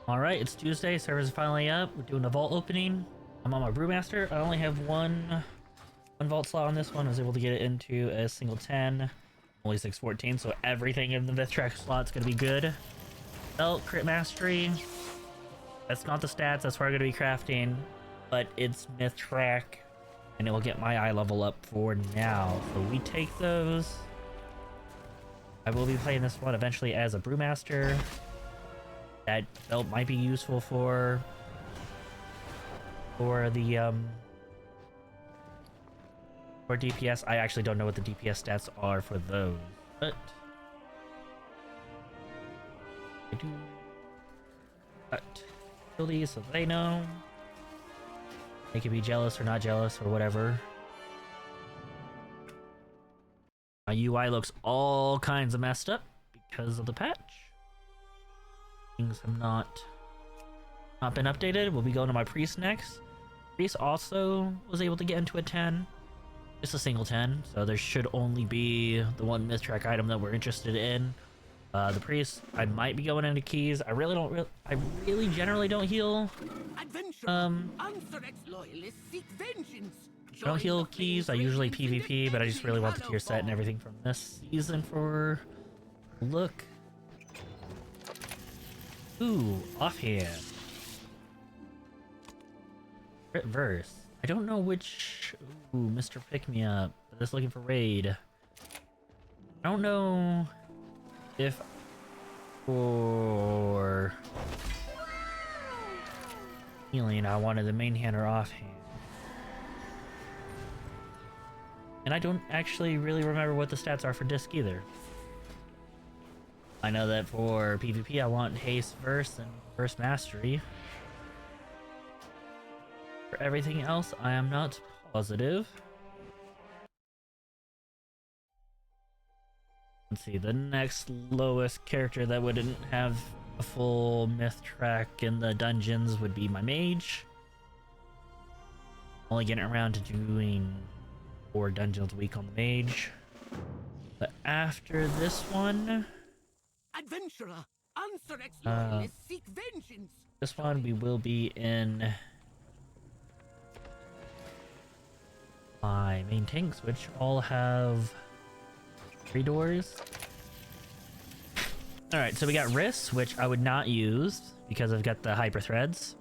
Alright, it's Tuesday, servers are finally up. We're doing a vault opening. I'm on my Brewmaster. I only have one vault slot on this one. I was able to get it into a single 10. Only 614, so everything in the myth track slot's gonna be good. Belt, crit mastery. That's not the stats, that's where I'm gonna be crafting. But it's myth track, and it will get my eye level up for now. So we take those. I will be playing this one eventually as a Brewmaster. That belt might be useful for the for DPS. I actually don't know what the DPS stats are for those, but I do. But kill these so they know. They can be jealous or not jealous or whatever. My UI looks all kinds of messed up because of the patch. Things have not been updated. We'll be going to my priest next. Priest also was able to get into a 10. Just a single 10, so there should only be the one myth track item that we're interested in. The priest, I might be going into keys. I really generally don't heal. I don't heal keys. I usually PvP, but I just really want the tier set and everything from this season for look. Ooh, offhand. Crit verse. I don't know which. Ooh, Mr. Pick Me Up. Just looking for raid. I don't know if for healing I wanted the main hand or offhand. And I don't actually really remember what the stats are for disc either. I know that for PvP I want haste verse and verse mastery. For everything else I am not positive. Let's see, the next lowest character that wouldn't have a full myth track in the dungeons would be my mage. Only getting around to doing 4 dungeons a week on the mage. But after this one, adventurer, answer ex-loyalist, seek vengeance. This one we will be in my main tanks, which all have 3 doors. Alright, so we got risks, which I would not use because I've got the hyper threads.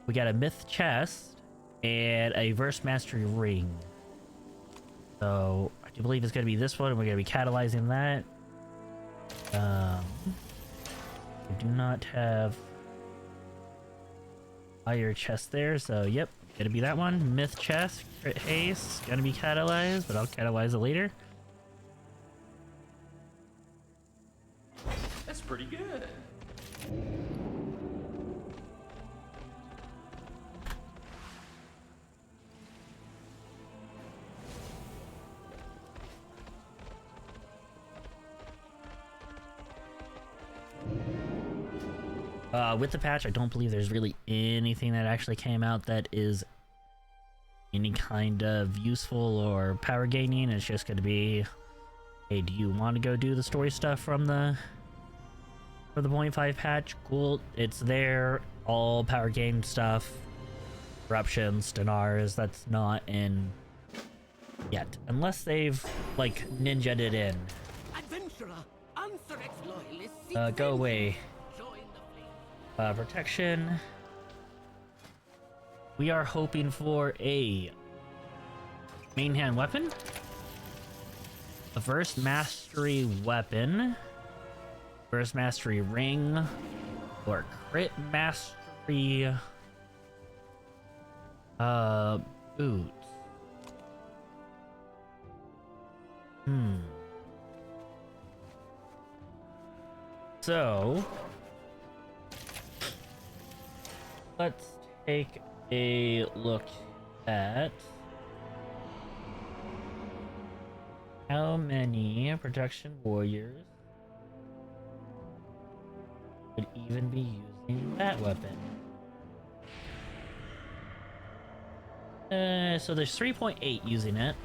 We got a myth chest and a verse mastery ring. So I do believe it's going to be this one, and we're going to be catalyzing that. We do not have higher chest there, so yep, gonna be that one. Myth chest, crit haste, gonna be catalyzed, but I'll catalyze it later. That's pretty good. With the patch, I don't believe there's really anything that actually came out that is any kind of useful or power gaining. It's just going to be, hey, do you want to go do the story stuff from the 0.5 patch? Cool, it's there. All power gain stuff, corruptions, dinars, that's not in yet, unless they've like ninja'd it in. Go away. Protection. We are hoping for a main hand weapon, a verse mastery weapon, verse mastery ring, or crit mastery boots. So let's take a look at how many protection warriors would even be using that weapon. So there's 3.8 using it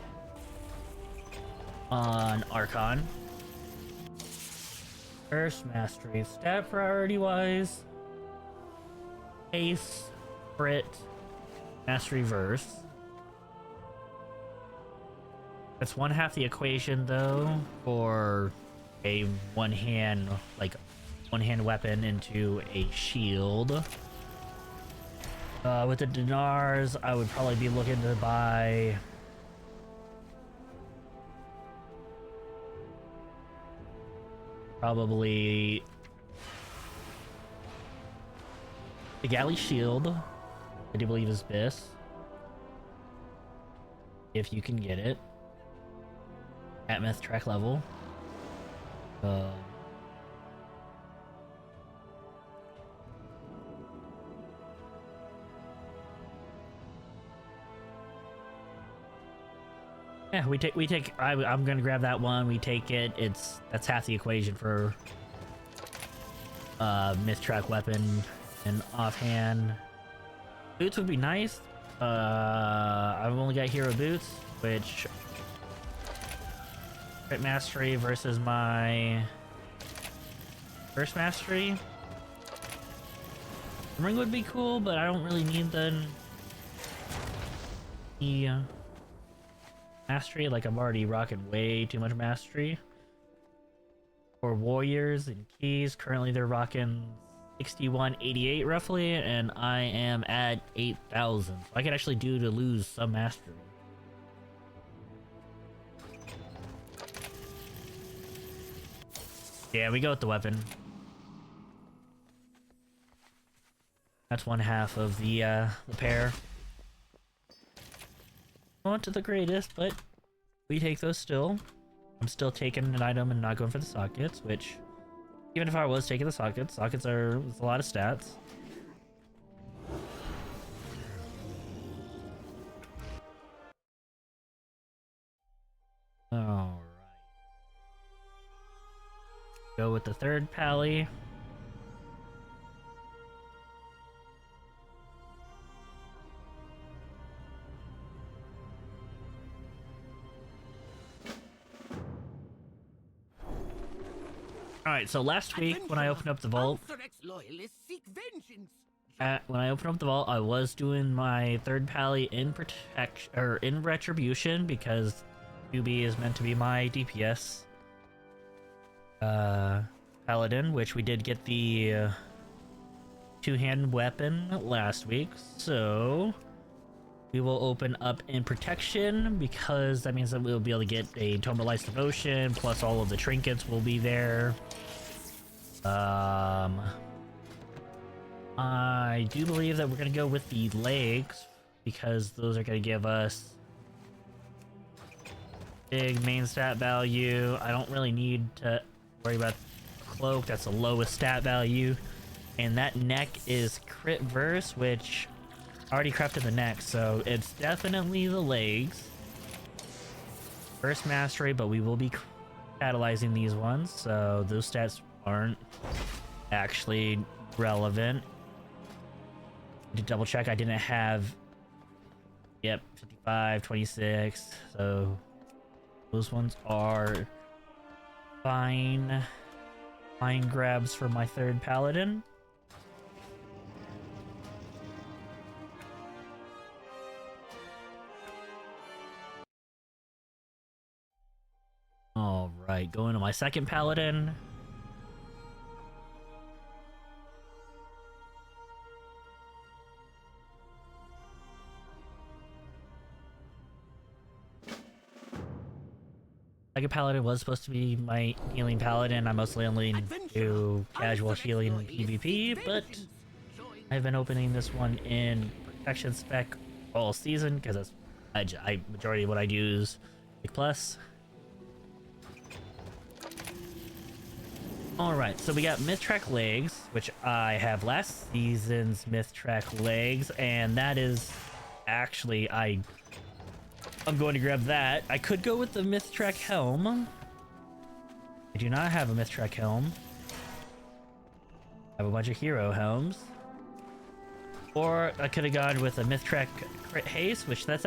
on Archon. First mastery, stat priority wise, Ace, Crit, Mastery Verse. That's one half the equation though for a one-hand weapon into a shield. With the dinars, I would probably be looking to buy probably the galley shield. I do believe is this, if you can get it at myth track level. Yeah, I'm gonna grab that one. We take it. That's half the equation for myth track weapon and offhand. Boots would be nice. I've only got hero boots, which crit mastery versus my first mastery. The ring would be cool, but I don't really need the mastery. Like, I'm already rocking way too much mastery. For warriors and keys, currently they're rocking 6188 roughly, and I am at 8,000. So I could actually do to lose some mastery. Yeah, we go with the weapon. That's one half of the pair. Not to the greatest, but we take those still. I'm still taking an item and not going for the sockets, which, even if I was taking the sockets are a lot of stats. Alright. Go with the third pally. Alright, so last week when I opened up the vault, I was doing my third pally in retribution because QB is meant to be my DPS paladin, which we did get the two-hand weapon last week, so we will open up in protection because that means that we'll be able to get a Tome of Light's Devotion, plus all of the trinkets will be there. I do believe that we're gonna go with the legs because those are gonna give us big main stat value. I don't really need to worry about cloak. That's the lowest stat value, and that neck is crit verse, which I already crafted the neck, so it's definitely the legs. First mastery, but we will be catalyzing these ones, so those stats aren't actually relevant. To double check, I didn't have, yep, 55, 26, so those ones are fine grabs for my third paladin. All right, going to my second paladin. Second paladin was supposed to be my healing paladin. I mostly only do casual healing PvP, but I've been opening this one in protection spec all season because that's majority of what I do is plus. Alright, so we got Myth Track legs, which I have last season's Myth Track legs, and that is actually, I'm going to grab that. I could go with the Myth Track helm. I do not have a Myth Track helm. I have a bunch of hero helms. Or I could have gone with a Myth Track crit haste, which that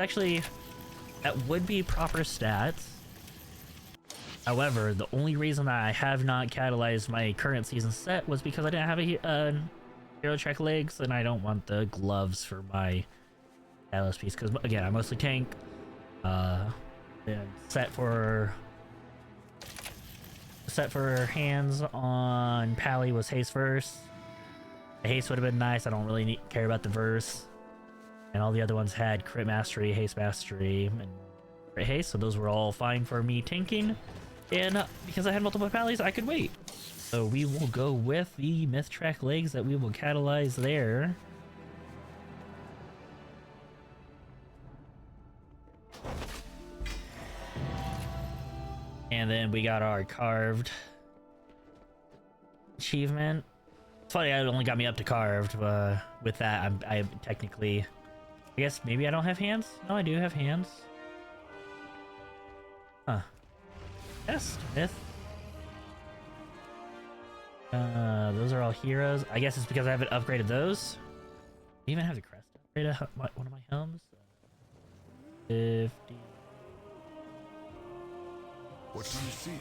would be proper stats. However, the only reason I have not catalyzed my current season set was because I didn't have hero track legs, then I don't want the gloves for my catalyst piece, because again, I mostly tank. And set for hands on Pally was haste first. The haste would have been nice. I don't really care about the verse, and all the other ones had crit mastery, haste mastery, and crit haste, so those were all fine for me tanking. And because I had multiple Pallies, I could wait. So we will go with the myth track legs that we will catalyze there. And then we got our carved achievement. It's funny, it only got me up to carved. With that, I technically, I guess maybe I don't have hands? No, I do have hands. Huh. Yes, myth. Those are all heroes. I guess it's because I haven't upgraded those. I even have the crest upgrade one of my helms. 50. What do you seek?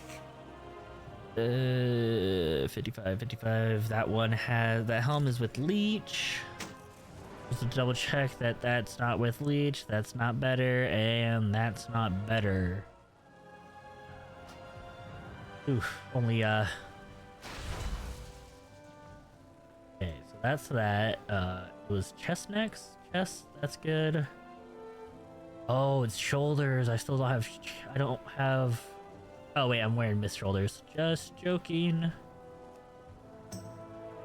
55. That one has, that helm is with leech. Just to double check that that's not with leech, that's not better, and that's not better. Oof, only okay, so that's that. It was chest next. Chest, that's good. Oh, it's shoulders. I still don't have, I don't have. Oh wait, I'm wearing mist shoulders. Just joking.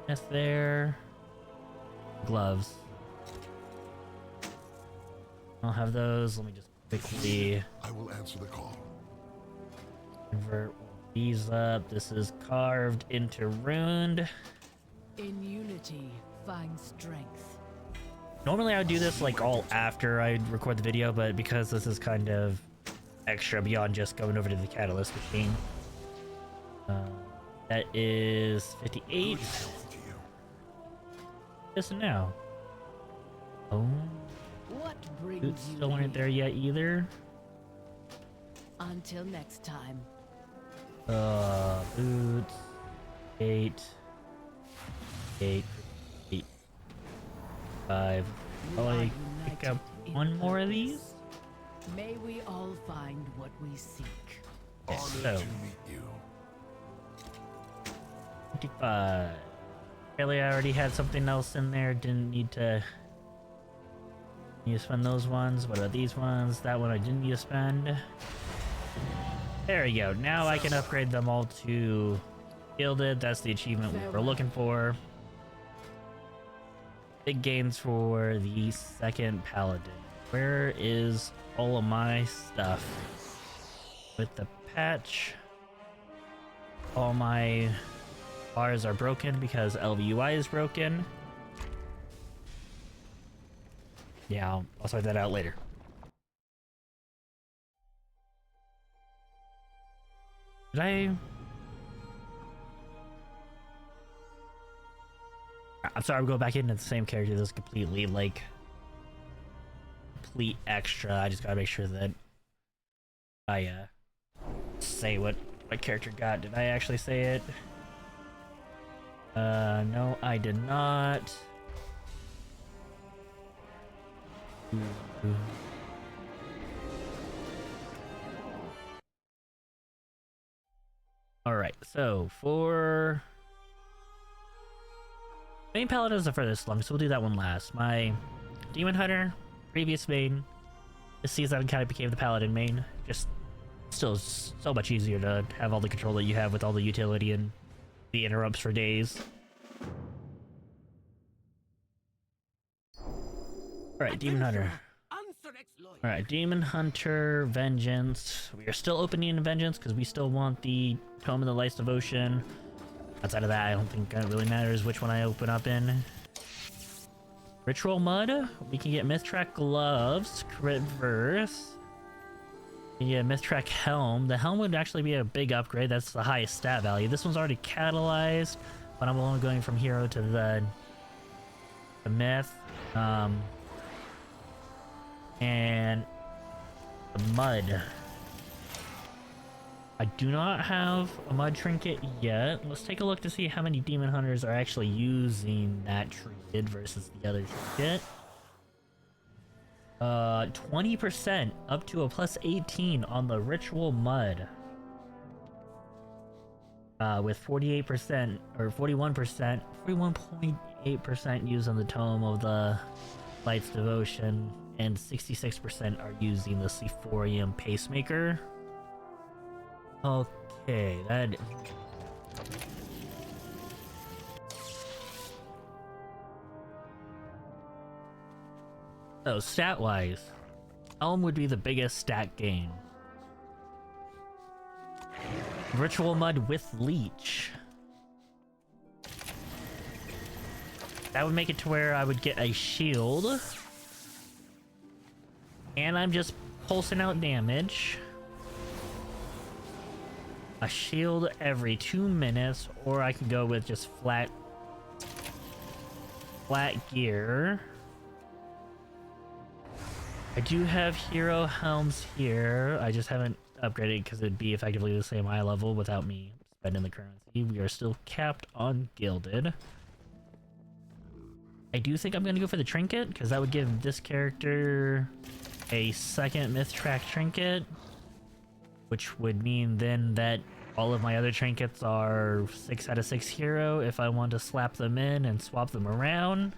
That's there. Gloves. I don't have those. Let me just quickly I will answer the call. convert these up. This is carved into runed. In unity, find strength. Normally I would do this like all after I record the video, but because this is kind of extra beyond just going over to the catalyst machine. That is 58. Yes, and now. Oh, What brings boots you still aren't here? there yet either. Until next time. Boots. 8. 5. Oh, I pick up one more of these. May we all find what we seek. Honored So. to meet you. 55. Apparently I already had something else in there. Didn't need to spend those ones. What about these ones? That one I didn't need to spend. There we go. Now I can upgrade them all to gilded. That's the achievement we were looking for. Big gains for the second paladin. Where is all of my stuff? With the patch, all my bars are broken because LVUI is broken. Yeah, I'll sort that out later. Did I'm sorry, I'm going back into the same character. This is completely like complete extra. I just gotta make sure that I say what my character got. Did I actually say it? No, I did not. Alright, so for main paladin is the furthest along, so we'll do that one last. My demon hunter, previous main. This season kind of became the paladin main. Just still so much easier to have all the control that you have with all the utility and the interrupts for days. Alright, demon hunter. Alright, demon hunter, vengeance. We are still opening vengeance because we still want the tome of the light's devotion. Outside of that, I don't think it really matters which one I open up in. Ritual mud. We can get Mythtrack gloves, crit verse. We can get Mythtrack helm. The helm would actually be a big upgrade. That's the highest stat value. This one's already catalyzed, but I'm only going from hero to the myth. And the mud. I do not have a mud trinket yet. Let's take a look to see how many demon hunters are actually using that trinket versus the other trinket. 20% up to a plus 18 on the ritual mud. With 48% or 41%, 41.8% used on the tome of the Light's Devotion, and 66% are using the Sephorium Pacemaker. Okay, that... So, stat-wise, Helm would be the biggest stat gain. Ritual Mud with Leech. That would make it to where I would get a shield. And I'm just pulsing out damage. A shield every 2 minutes, or I can go with just flat gear. I do have hero helms here. I just haven't upgraded because it'd be effectively the same eye level without me spending the currency. We are still capped on gilded. I do think I'm going to go for the trinket because that would give this character a second myth track trinket, which would mean then that all of my other trinkets are 6 out of 6 hero if I want to slap them in and swap them around.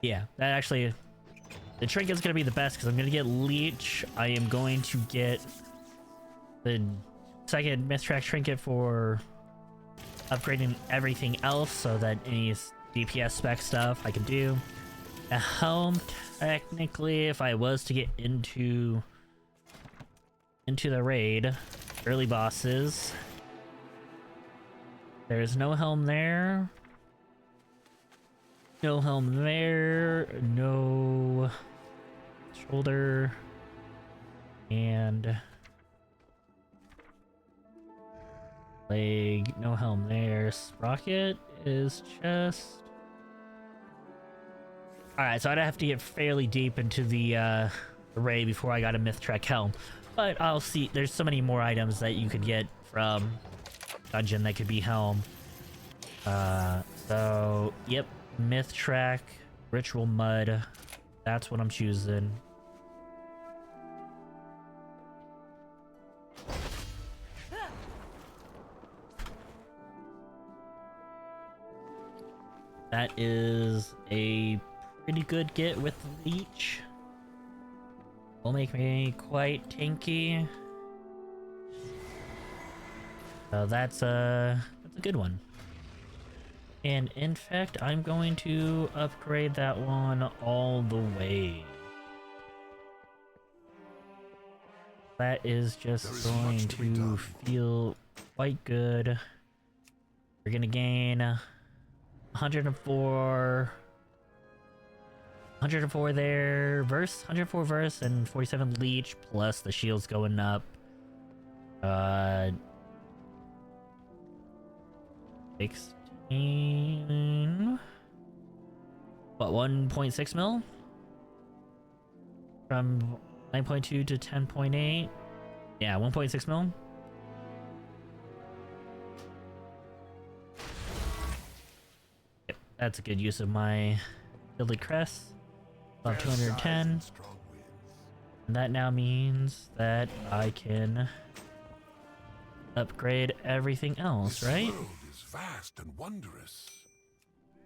Yeah, that actually... The trinket's going to be the best because I'm going to get Leech. I am going to get the second myth track trinket for upgrading everything else so that any DPS spec stuff I can do. A helm, technically, if I was to get into the raid, early bosses, there's no helm there. No helm there, no shoulder, and leg, no helm there. Sprocket is chest. Alright, so I'd have to get fairly deep into the array before I got a myth track helm. But I'll see, there's so many more items that you could get from dungeon that could be helm. So, yep. Myth track, ritual mud, that's what I'm choosing. That is a pretty good get with the leech. Will make me quite tanky. So that's a good one. And in fact, I'm going to upgrade that one all the way. That is just going to feel quite good. We're gonna gain 104 there, verse, 104 verse, and 47 leech, plus the shields going up. 16... What, 1.6 mil? From 9.2 to 10.8? Yeah, 1.6 mil. Yep, that's a good use of my gilded crest. About 210. And that now means that I can upgrade everything else, right? Vast and wondrous.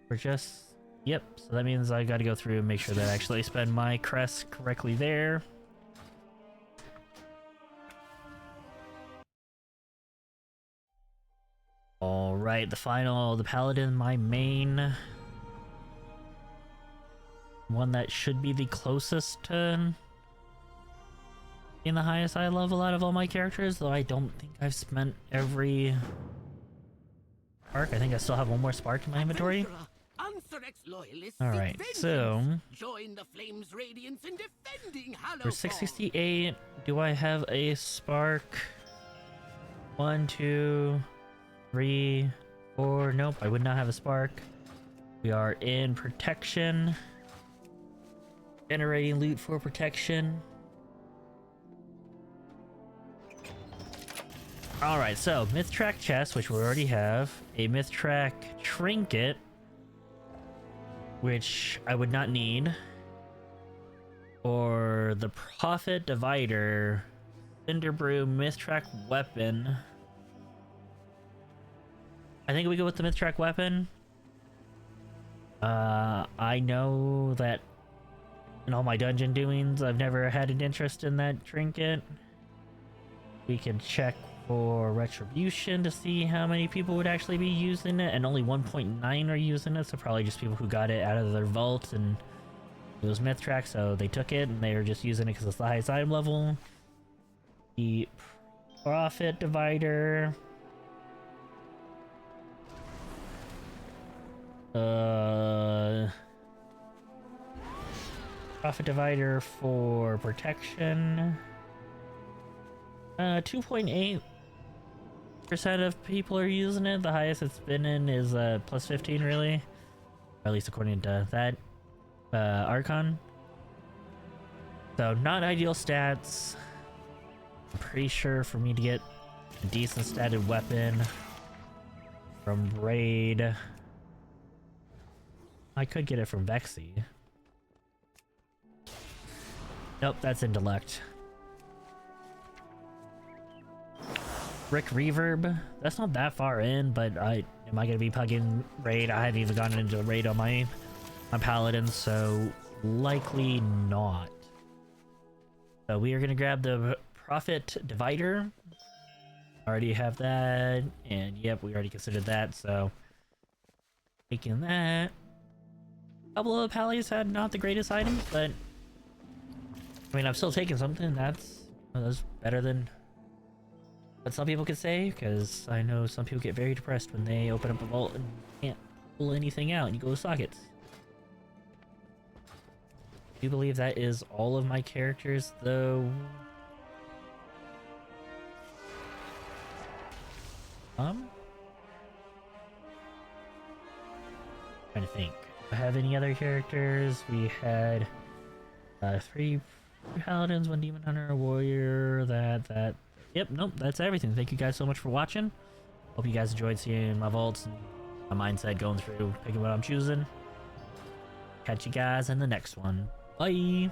We're just... Yep, so that means I gotta go through and make sure that I actually spend my crest correctly there. Alright, the Paladin, my main. One that should be the closest to in the highest eye level out of all my characters, though I don't think I've spent every spark. I think I still have one more spark in my inventory. Alright, so join the flames radiance in defending for 668, do I have a spark? 1, 2, 3, 4. Nope, I would not have a spark. We are in protection. Generating loot for protection. Alright, so myth track chest, which we already have, a myth track trinket, which I would not need, or the profit divider, cinder brew myth track weapon. I think we go with the myth track weapon. I know that in all my dungeon doings, I've never had an interest in that trinket. We can check for retribution to see how many people would actually be using it, and only 1.9 are using it, so probably just people who got it out of their vault and it was myth track, so they took it and they were just using it because it's the highest item level. The profit divider. Profit divider for protection. 2.8% of people are using it. The highest it's been in is plus 15, really, or at least according to that Archon. So not ideal stats. I'm pretty sure for me to get a decent statted weapon from raid, I could get it from Vexy. Nope, that's intellect. Brick reverb, that's not that far in, but am I gonna be plugging raid? I haven't even gotten into a raid on my paladin, so likely not. So we are gonna grab the profit divider. Already have that, and yep, we already considered that, so taking that. A couple of pallies had not the greatest items, but I mean, I'm still taking something. That's better than what some people could say, because I know some people get very depressed when they open up a vault and can't pull anything out and you go to sockets. I do believe that is all of my characters, though. Trying to think. Do I have any other characters? We had 3 paladins, 1 demon hunter, a warrior, Yep, nope, that's everything. Thank you guys so much for watching. Hope you guys enjoyed seeing my vaults and my mindset going through, picking what I'm choosing. Catch you guys in the next one. Bye!